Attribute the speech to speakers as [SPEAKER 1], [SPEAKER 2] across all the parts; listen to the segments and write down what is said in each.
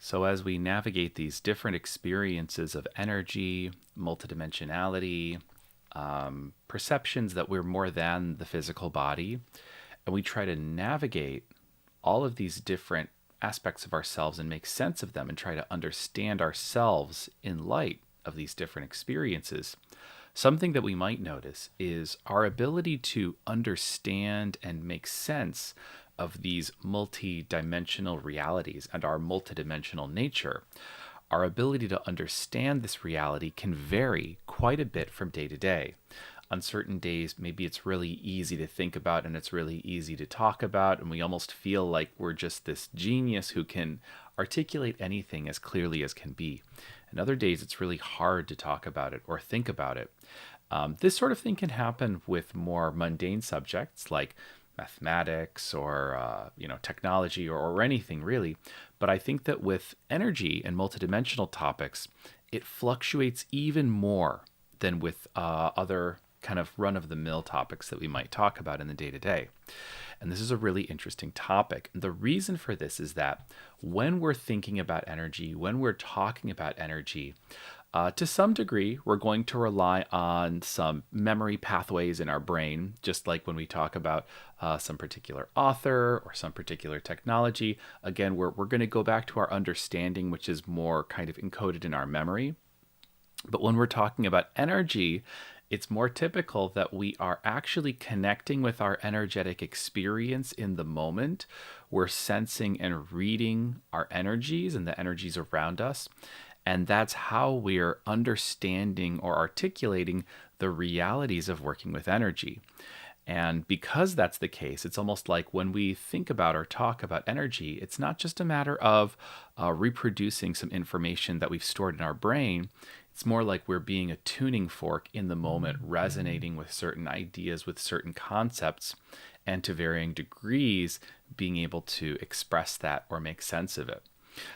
[SPEAKER 1] So, as we navigate these different experiences of energy, multidimensionality, perceptions that we're more than the physical body, and we try to navigate all of these different aspects of ourselves and make sense of them and try to understand ourselves in light of these different experiences, something that we might notice is our ability to understand and make sense of these multi-dimensional realities and our multidimensional nature. Our ability to understand this reality can vary quite a bit from day to day. On certain days, maybe it's really easy to think about and it's really easy to talk about, and we almost feel like we're just this genius who can articulate anything as clearly as can be. And other days, it's really hard to talk about it or think about it. This sort of thing can happen with more mundane subjects like mathematics or technology or anything really. But I think that with energy and multidimensional topics, it fluctuates even more than with other kind of run of the mill topics that we might talk about in the day to day. And this is a really interesting topic. The reason for this is that when we're thinking about energy, when we're talking about energy, to some degree, we're going to rely on some memory pathways in our brain, just like when we talk about some particular author or some particular technology. Again, we're going to go back to our understanding, which is more kind of encoded in our memory. But when we're talking about energy, it's more typical that we are actually connecting with our energetic experience in the moment. We're sensing and reading our energies and the energies around us. And that's how we're understanding or articulating the realities of working with energy. And because that's the case, it's almost like when we think about or talk about energy, it's not just a matter of reproducing some information that we've stored in our brain. It's more like we're being a tuning fork in the moment, resonating with certain ideas, with certain concepts, and to varying degrees, being able to express that or make sense of it.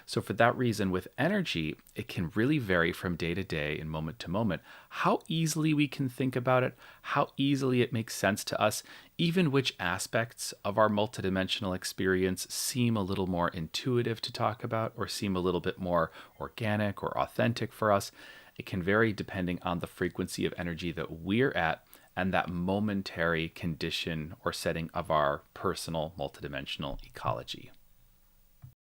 [SPEAKER 1] So, for that reason, with energy, it can really vary from day to day and moment to moment how easily we can think about it, how easily it makes sense to us, even which aspects of our multidimensional experience seem a little more intuitive to talk about or seem a little bit more organic or authentic for us. It can vary depending on the frequency of energy that we're at and that momentary condition or setting of our personal multidimensional ecology.